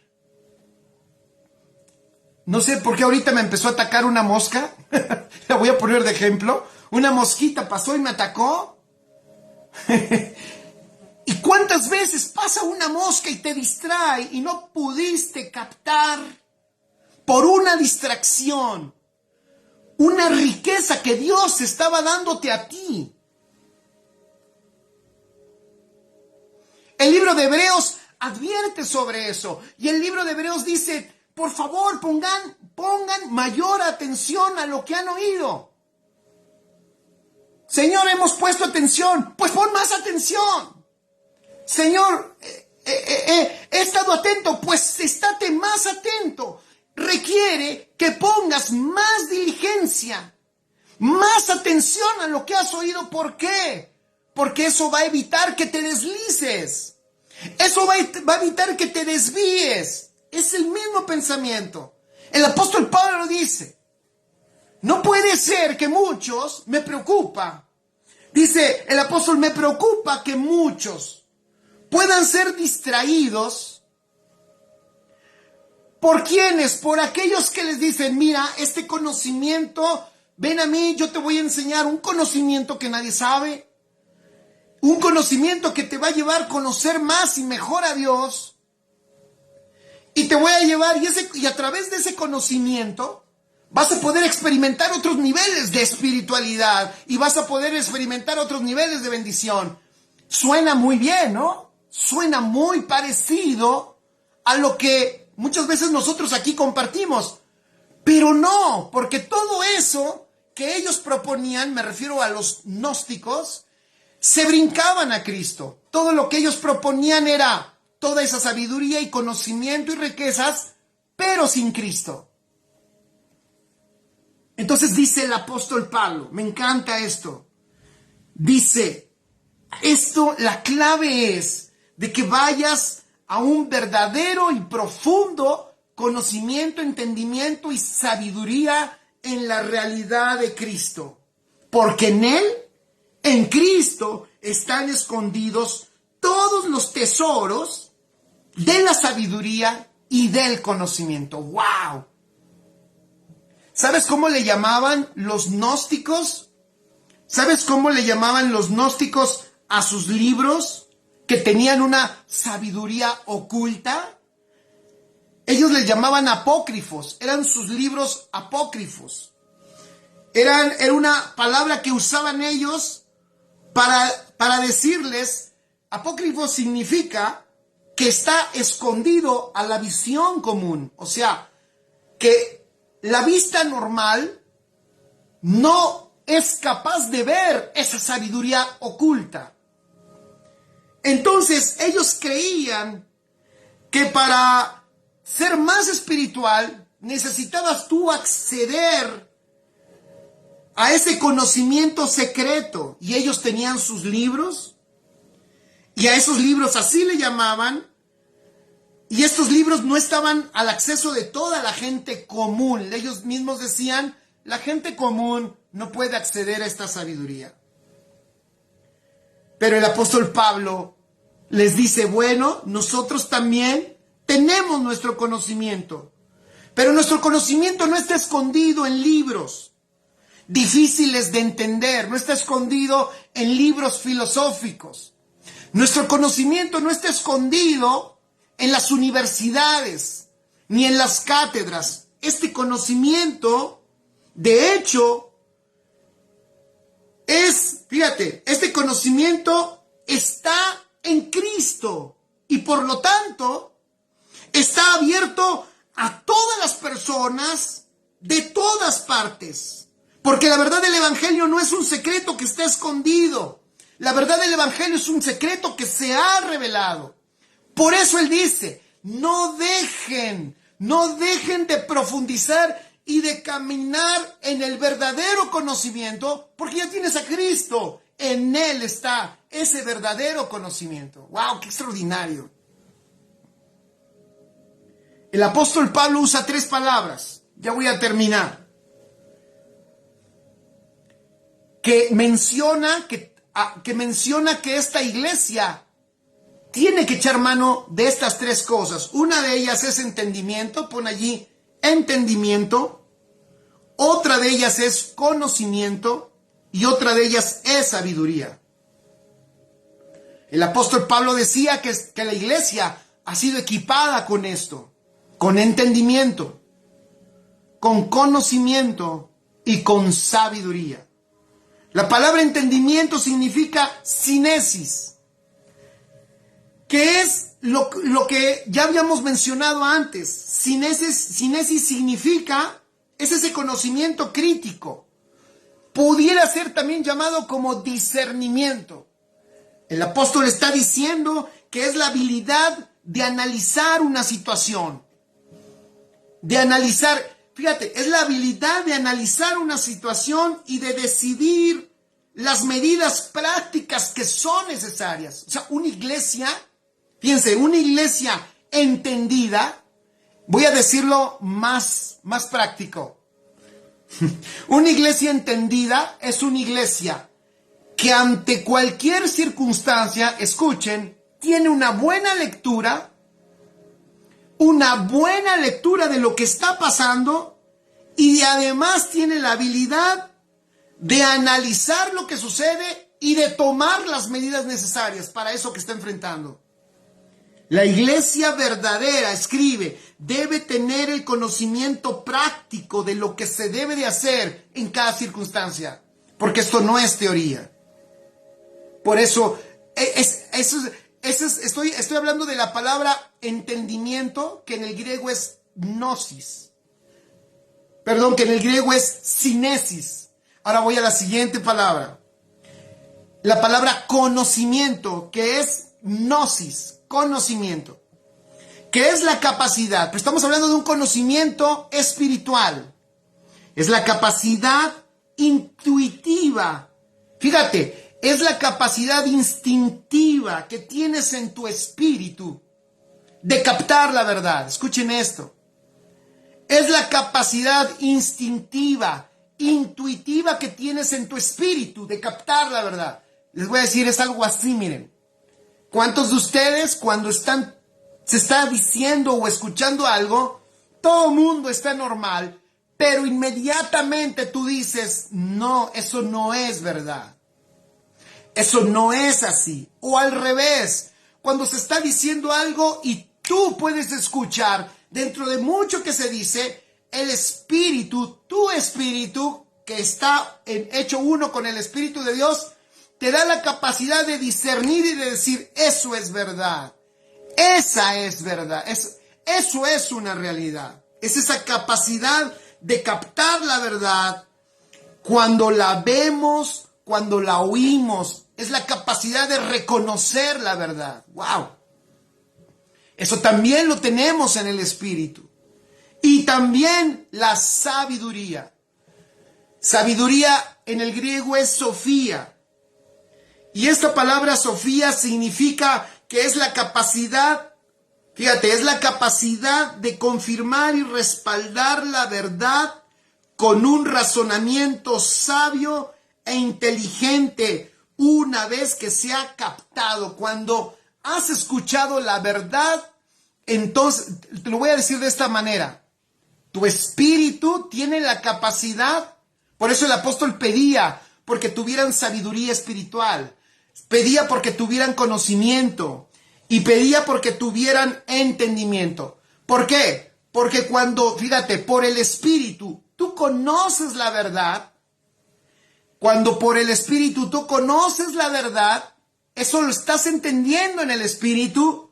No sé por qué ahorita me empezó a atacar una mosca, la voy a poner de ejemplo, una mosquita pasó y me atacó. ¿Y cuántas veces pasa una mosca y te distrae y no pudiste captar por una distracción una riqueza que Dios estaba dándote a ti? El libro de Hebreos advierte sobre eso. Y el libro de Hebreos dice, por favor, pongan mayor atención a lo que han oído. Señor, hemos puesto atención, pues pon más atención. Señor, he estado atento, pues estate más atento. Requiere que pongas más diligencia, más atención a lo que has oído. ¿Por qué? Porque eso va a evitar que te deslices. Eso va a evitar que te desvíes. Es el mismo pensamiento. El apóstol Pablo dice, no puede ser que muchos, me preocupa. Dice el apóstol, me preocupa que muchos puedan ser distraídos. ¿Por quiénes? Por aquellos que les dicen, mira, este conocimiento, ven a mí, yo te voy a enseñar un conocimiento que nadie sabe. Un conocimiento que te va a llevar a conocer más y mejor a Dios. Y te voy a llevar, y a través de ese conocimiento vas a poder experimentar otros niveles de espiritualidad. Y vas a poder experimentar otros niveles de bendición. Suena muy bien, ¿no? Suena muy parecido a lo que muchas veces nosotros aquí compartimos. Pero no, porque todo eso que ellos proponían, me refiero a los gnósticos, se brincaban a Cristo. Todo lo que ellos proponían era toda esa sabiduría y conocimiento y riquezas, pero sin Cristo. Entonces dice el apóstol Pablo, me encanta esto, dice, la clave es de que vayas a un verdadero y profundo conocimiento, entendimiento y sabiduría en la realidad de Cristo. Porque en Él, en Cristo, están escondidos todos los tesoros de la sabiduría y del conocimiento. ¡Wow! ¿Sabes cómo le llamaban los gnósticos? ¿Sabes cómo le llamaban los gnósticos a sus libros que tenían una sabiduría oculta? Ellos les llamaban apócrifos, eran sus libros apócrifos. Era una palabra que usaban ellos para decirles, apócrifo significa que está escondido a la visión común. O sea, que la vista normal no es capaz de ver esa sabiduría oculta. Entonces ellos creían que para ser más espiritual necesitabas tú acceder a ese conocimiento secreto. Y ellos tenían sus libros, y a esos libros así le llamaban, y estos libros no estaban al acceso de toda la gente común. Ellos mismos decían, la gente común no puede acceder a esta sabiduría. Pero el apóstol Pablo les dice, bueno, nosotros también tenemos nuestro conocimiento, pero nuestro conocimiento no está escondido en libros difíciles de entender, no está escondido en libros filosóficos. Nuestro conocimiento no está escondido en las universidades ni en las cátedras. Este conocimiento, de hecho, este conocimiento está en Cristo y por lo tanto está abierto a todas las personas de todas partes. Porque la verdad del Evangelio no es un secreto que está escondido. La verdad del Evangelio es un secreto que se ha revelado. Por eso él dice, no dejen de profundizar y de caminar en el verdadero conocimiento, porque ya tienes a Cristo. En Él está ese verdadero conocimiento. ¡Wow! ¡Qué extraordinario! El apóstol Pablo usa 3 palabras. Ya voy a terminar. Que menciona que esta iglesia tiene que echar mano de estas 3 cosas. Una de ellas es entendimiento. Pon allí entendimiento. Otra de ellas es conocimiento. Y otra de ellas es sabiduría. El apóstol Pablo decía que la iglesia ha sido equipada con esto, con entendimiento, con conocimiento y con sabiduría. La palabra entendimiento significa sinesis, que es lo que ya habíamos mencionado antes. Sinesis significa, es ese conocimiento crítico. Pudiera ser también llamado como discernimiento. El apóstol está diciendo que es la habilidad de analizar una situación. Es la habilidad de analizar una situación y de decidir las medidas prácticas que son necesarias. O sea, una iglesia Fíjense, una iglesia entendida, voy a decirlo más práctico. Una iglesia entendida es una iglesia que ante cualquier circunstancia, escuchen, tiene una buena lectura de lo que está pasando y además tiene la habilidad de analizar lo que sucede y de tomar las medidas necesarias para eso que está enfrentando. La iglesia verdadera, escribe, debe tener el conocimiento práctico de lo que se debe de hacer en cada circunstancia, porque esto no es teoría. Por eso, estoy hablando de la palabra entendimiento, que en el griego es gnosis. Perdón, que en el griego es sinesis. Ahora voy a la siguiente palabra. La palabra conocimiento, que es gnosis, conocimiento, que es la capacidad, pero estamos hablando de un conocimiento espiritual. Es la capacidad intuitiva. Fíjate, es la capacidad instintiva que tienes en tu espíritu de captar la verdad. Escuchen esto. Es la capacidad instintiva, intuitiva que tienes en tu espíritu de captar la verdad. Les voy a decir, es algo así, miren. ¿Cuántos de ustedes cuando se está diciendo o escuchando algo, todo el mundo está normal, pero inmediatamente tú dices, no, eso no es verdad? Eso no es así. O al revés, cuando se está diciendo algo y tú puedes escuchar, dentro de mucho que se dice, el espíritu, tu espíritu, que está hecho uno con el Espíritu de Dios, te da la capacidad de discernir y de decir, eso es verdad. Esa es verdad. Eso es una realidad. Es esa capacidad de captar la verdad cuando la vemos, cuando la oímos. Es la capacidad de reconocer la verdad. ¡Wow! Eso también lo tenemos en el espíritu. Y también la sabiduría. Sabiduría en el griego es sofía. Y esta palabra sofía significa que es la capacidad, fíjate, es la capacidad de confirmar y respaldar la verdad con un razonamiento sabio e inteligente una vez que se ha captado. Cuando has escuchado la verdad, entonces, te lo voy a decir de esta manera, tu espíritu tiene la capacidad, por eso el apóstol pedía porque tuvieran sabiduría espiritual. Pedía porque tuvieran conocimiento y pedía porque tuvieran entendimiento. ¿Por qué? Porque cuando, fíjate, por el Espíritu tú conoces la verdad, cuando por el Espíritu tú conoces la verdad, eso lo estás entendiendo en el Espíritu,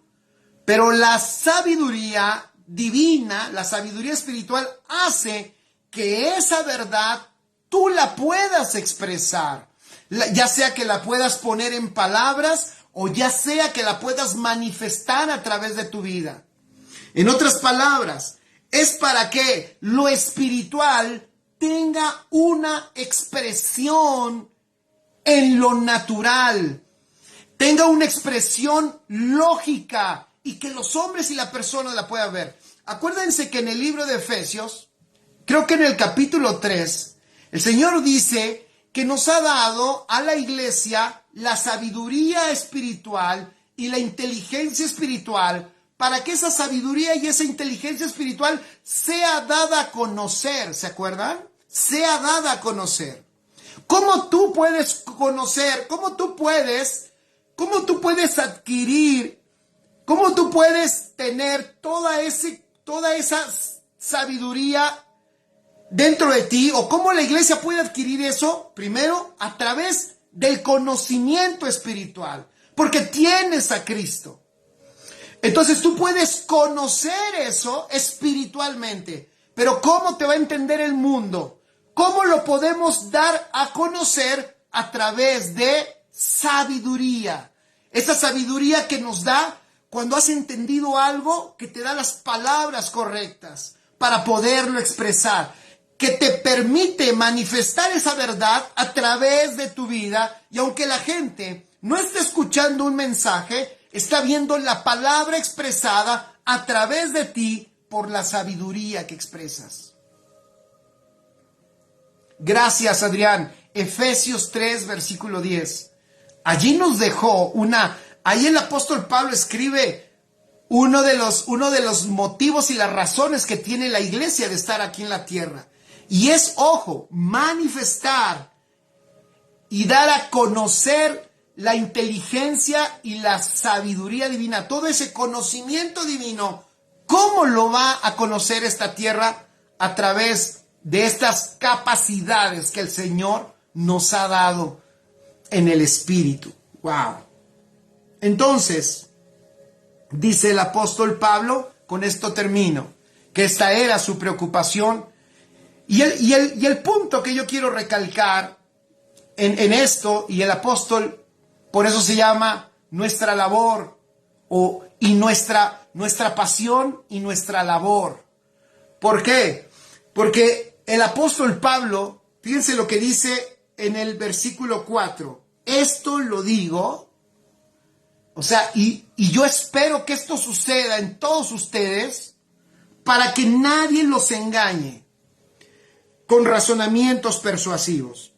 pero la sabiduría divina, la sabiduría espiritual hace que esa verdad tú la puedas expresar. Ya sea que la puedas poner en palabras o ya sea que la puedas manifestar a través de tu vida. En otras palabras, es para que lo espiritual tenga una expresión en lo natural, tenga una expresión lógica y que los hombres y la persona la puedan ver. Acuérdense que en el libro de Efesios, creo que en el capítulo 3, el Señor dice que nos ha dado a la iglesia la sabiduría espiritual y la inteligencia espiritual para que esa sabiduría y esa inteligencia espiritual sea dada a conocer. ¿Se acuerdan? Sea dada a conocer. ¿Cómo tú puedes conocer? ¿Cómo tú puedes adquirir? ¿Cómo tú puedes tener toda esa sabiduría dentro de ti? ¿O cómo la iglesia puede adquirir eso? Primero, a través del conocimiento espiritual, porque tienes a Cristo. Entonces tú puedes conocer eso espiritualmente, pero ¿cómo te va a entender el mundo? ¿Cómo lo podemos dar a conocer? A través de sabiduría. Esa sabiduría que nos da cuando has entendido algo, que te da las palabras correctas para poderlo expresar, que te permite manifestar esa verdad a través de tu vida. Y aunque la gente no esté escuchando un mensaje, está viendo la palabra expresada a través de ti por la sabiduría que expresas. Gracias, Adrián. Efesios 3, versículo 10. Allí nos dejó ahí el apóstol Pablo escribe uno de los motivos y las razones que tiene la iglesia de estar aquí en la tierra. Y es, ojo, manifestar y dar a conocer la inteligencia y la sabiduría divina, todo ese conocimiento divino. ¿Cómo lo va a conocer esta tierra? A través de estas capacidades que el Señor nos ha dado en el Espíritu. ¡Wow! Entonces, dice el apóstol Pablo, con esto termino, que esta era su preocupación. Y el punto que yo quiero recalcar en esto, y el apóstol, por eso se llama nuestra labor, y nuestra pasión y nuestra labor. ¿Por qué? Porque el apóstol Pablo, fíjense lo que dice en el versículo 4. Esto lo digo, o sea, y yo espero que esto suceda en todos ustedes para que nadie los engañe con razonamientos persuasivos.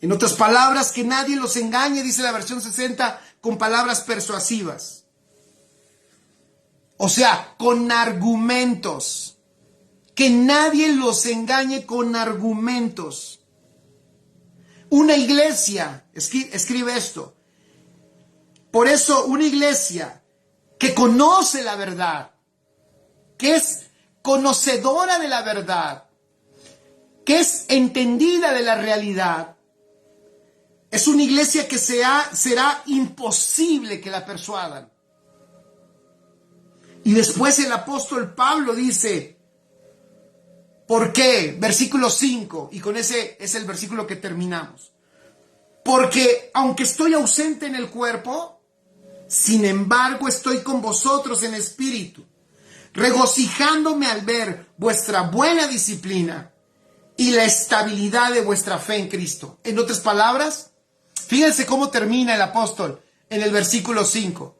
En otras palabras, que nadie los engañe, dice la versión 60, con palabras persuasivas. O sea, con argumentos. Que nadie los engañe con argumentos. Una iglesia, escribe esto. Por eso, una iglesia que conoce la verdad, que es conocedora de la verdad, que es entendida de la realidad, es una iglesia que será imposible que la persuadan. Y después el apóstol Pablo dice, ¿por qué? Versículo 5, y con ese es el versículo que terminamos. Porque aunque estoy ausente en el cuerpo, sin embargo estoy con vosotros en espíritu, regocijándome al ver vuestra buena disciplina y la estabilidad de vuestra fe en Cristo. En otras palabras, fíjense cómo termina el apóstol en el versículo 5.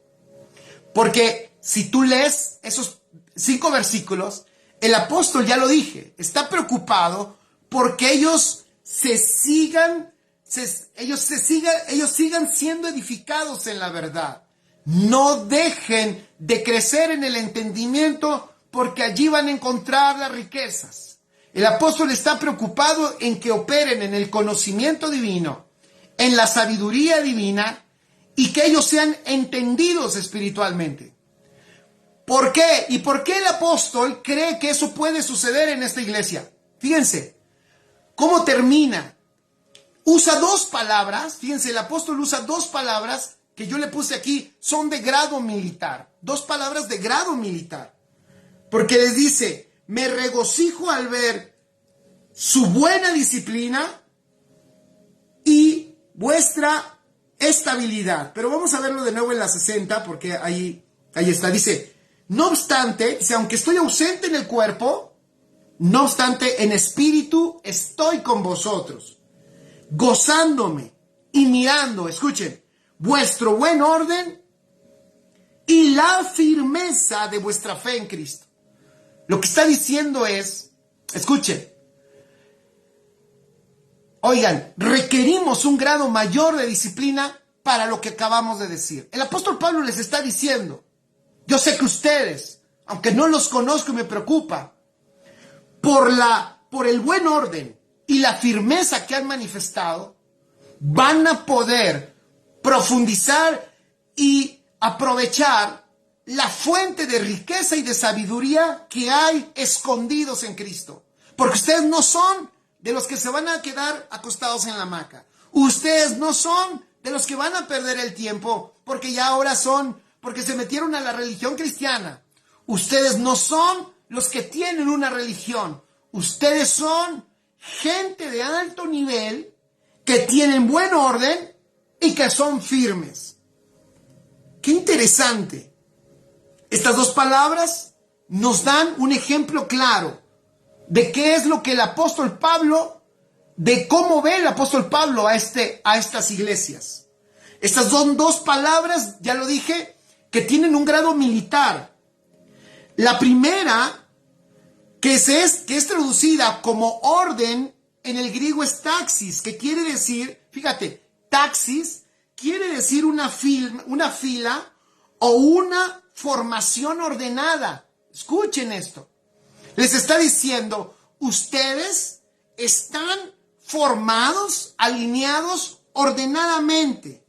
Porque si tú lees esos 5 versículos, el apóstol, ya lo dije, está preocupado porque ellos sigan siendo edificados en la verdad. No dejen de crecer en el entendimiento porque allí van a encontrar las riquezas. El apóstol está preocupado en que operen en el conocimiento divino, en la sabiduría divina y que ellos sean entendidos espiritualmente. ¿Por qué? ¿Y por qué el apóstol cree que eso puede suceder en esta iglesia? Fíjense, ¿cómo termina? Usa 2 palabras, fíjense, el apóstol usa 2 palabras que yo le puse aquí, son de grado militar. 2 palabras de grado militar. Porque les dice, me regocijo al ver su buena disciplina y vuestra estabilidad. Pero vamos a verlo de nuevo en la 60, porque ahí está. Dice, no obstante, aunque estoy ausente en el cuerpo, no obstante, en espíritu estoy con vosotros, gozándome y mirando, escuchen, vuestro buen orden y la firmeza de vuestra fe en Cristo. Lo que está diciendo es, escuchen, oigan, requerimos un grado mayor de disciplina para lo que acabamos de decir. El apóstol Pablo les está diciendo, yo sé que ustedes, aunque no los conozco y me preocupa, por el buen orden y la firmeza que han manifestado, van a poder profundizar y aprovechar la fuente de riqueza y de sabiduría que hay escondidos en Cristo. Porque ustedes no son de los que se van a quedar acostados en la hamaca. Ustedes no son de los que van a perder el tiempo porque ya ahora porque se metieron a la religión cristiana. Ustedes no son los que tienen una religión. Ustedes son gente de alto nivel que tienen buen orden y que son firmes. Qué interesante. Estas 2 palabras nos dan un ejemplo claro de qué es lo que el apóstol Pablo, de cómo ve el apóstol Pablo a estas iglesias. Estas son dos palabras, ya lo dije, que tienen un grado militar. La primera, que es traducida como orden, en el griego es taxis, que quiere decir, fíjate, taxis quiere decir una fila o una formación ordenada. Escuchen esto. Les está diciendo, ustedes están formados, alineados ordenadamente.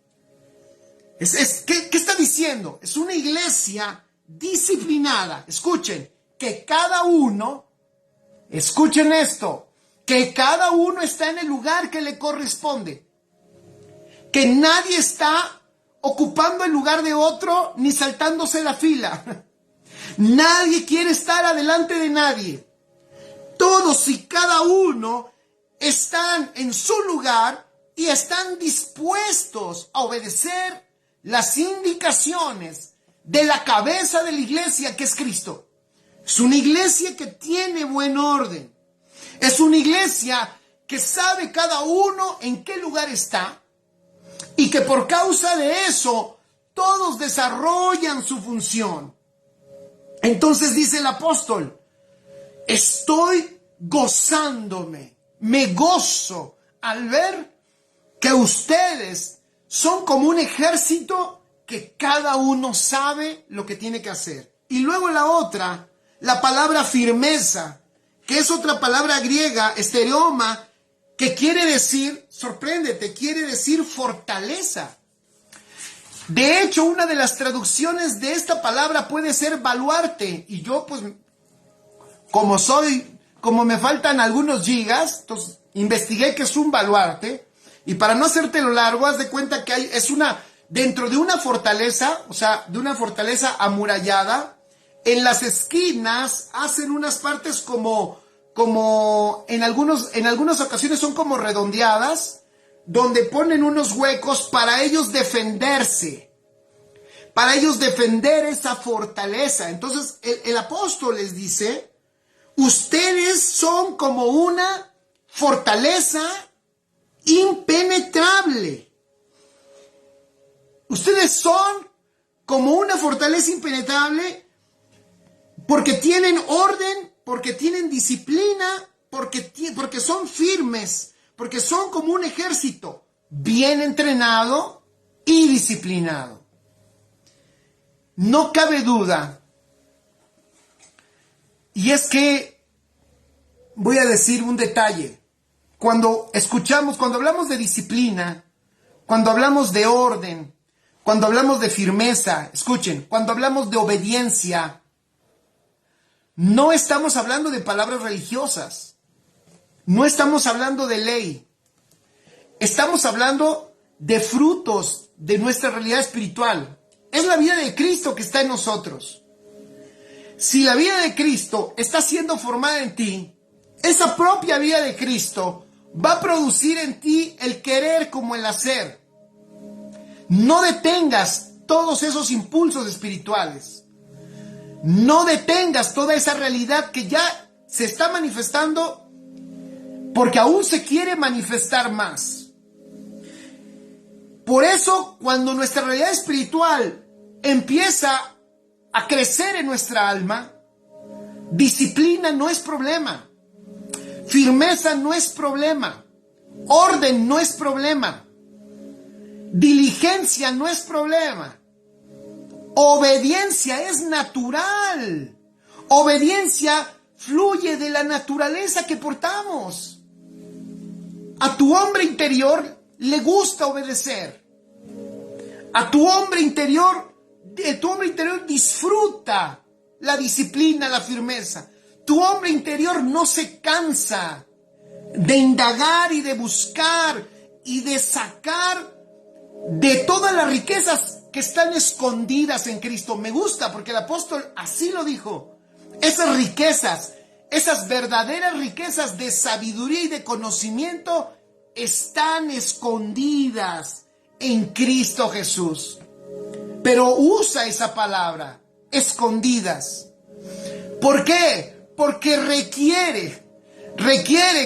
¿Qué está diciendo? Es una iglesia disciplinada. Escuchen, que cada uno, escuchen esto, que cada uno está en el lugar que le corresponde. Que nadie está ocupando el lugar de otro ni saltándose la fila. Nadie quiere estar adelante de nadie. Todos y cada uno están en su lugar y están dispuestos a obedecer las indicaciones de la cabeza de la iglesia, que es Cristo. Es una iglesia que tiene buen orden. Es una iglesia que sabe cada uno en qué lugar está y que por causa de eso todos desarrollan su función. Entonces dice el apóstol, estoy gozándome, me gozo al ver que ustedes son como un ejército que cada uno sabe lo que tiene que hacer. Y luego la otra, la palabra firmeza, que es otra palabra griega, estereoma, que quiere decir, sorpréndete, quiere decir fortaleza. De hecho, una de las traducciones de esta palabra puede ser baluarte. Y yo, pues, como me faltan algunos gigas, entonces investigué que es un baluarte. Y para no hacértelo largo, haz de cuenta que dentro de una fortaleza, o sea, de una fortaleza amurallada, en las esquinas hacen unas partes como en algunas ocasiones son como redondeadas, donde ponen unos huecos para ellos defenderse, para ellos defender esa fortaleza. Entonces el apóstol les dice, ustedes son como una fortaleza impenetrable. Ustedes son como una fortaleza impenetrable porque tienen orden, porque tienen disciplina, porque son firmes, porque son como un ejército bien entrenado y disciplinado. No cabe duda, y es que voy a decir un detalle. Cuando hablamos de disciplina, cuando hablamos de orden, cuando hablamos de firmeza, escuchen, cuando hablamos de obediencia, no estamos hablando de palabras religiosas, no estamos hablando de ley, estamos hablando de frutos de nuestra realidad espiritual. Es la vida de Cristo que está en nosotros. Si la vida de Cristo está siendo formada en ti, esa propia vida de Cristo va a producir en ti el querer como el hacer. No detengas todos esos impulsos espirituales. No detengas toda esa realidad que ya se está manifestando, porque aún se quiere manifestar más. Por eso, cuando nuestra realidad espiritual empieza a crecer en nuestra alma, disciplina no es problema, firmeza no es problema, orden no es problema, diligencia no es problema. Obediencia es natural. Obediencia fluye de la naturaleza que portamos. A tu hombre interior le gusta obedecer. A tu hombre interior disfruta la disciplina, la firmeza. Tu hombre interior no se cansa de indagar y de buscar y de sacar de todas las riquezas que están escondidas en Cristo. Me gusta porque el apóstol así lo dijo. Esas riquezas, esas verdaderas riquezas de sabiduría y de conocimiento están escondidas en Cristo Jesús. Pero usa esa palabra, escondidas. ¿Por qué? Porque requiere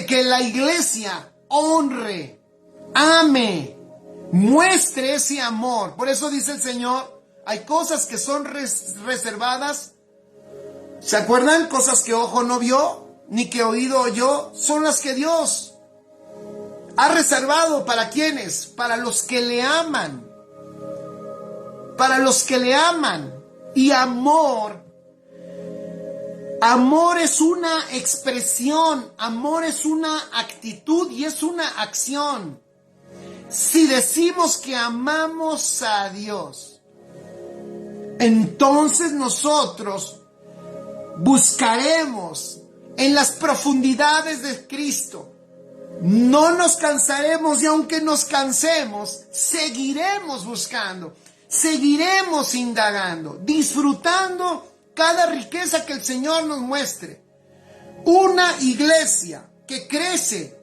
que la iglesia honre, ame, muestre ese amor. Por eso dice el Señor, hay cosas que son reservadas. ¿Se acuerdan? Cosas que ojo no vio, ni que oído oyó, son las que Dios ha reservado. ¿Para quiénes? Para los que le aman. Para los que le aman. Y amor es una expresión, amor es una actitud y es una acción. Si decimos que amamos a Dios, entonces nosotros buscaremos en las profundidades de Cristo. No nos cansaremos, y aunque nos cansemos, seguiremos buscando, seguiremos indagando, disfrutando cada riqueza que el Señor nos muestre. Una iglesia que crece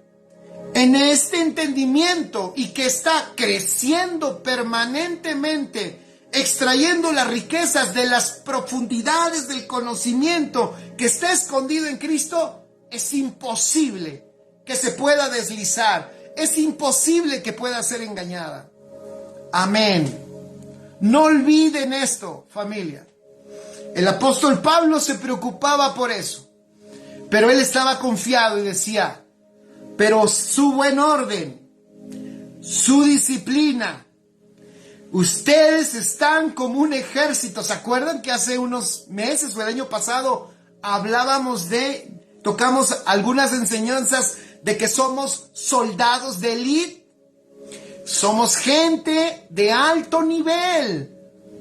en este entendimiento y que está creciendo permanentemente, extrayendo las riquezas de las profundidades del conocimiento que está escondido en Cristo, es imposible que se pueda deslizar, es imposible que pueda ser engañada. Amén. No olviden esto, familia. El apóstol Pablo se preocupaba por eso, pero él estaba confiado y decía, pero su buen orden, su disciplina, ustedes están como un ejército. ¿Se acuerdan que hace unos meses o el año pasado tocamos algunas enseñanzas de que somos soldados de élite? Somos gente de alto nivel,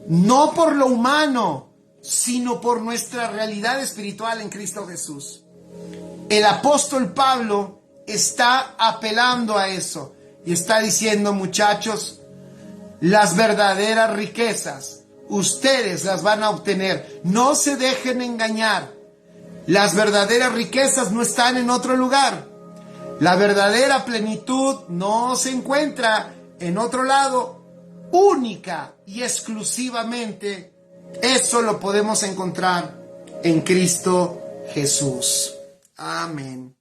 no por lo humano, sino por nuestra realidad espiritual en Cristo Jesús. El apóstol Pablo está apelando a eso y está diciendo, muchachos, las verdaderas riquezas, ustedes las van a obtener. No se dejen engañar. Las verdaderas riquezas no están en otro lugar. La verdadera plenitud no se encuentra en otro lado. Única y exclusivamente, eso lo podemos encontrar en Cristo Jesús. Amén.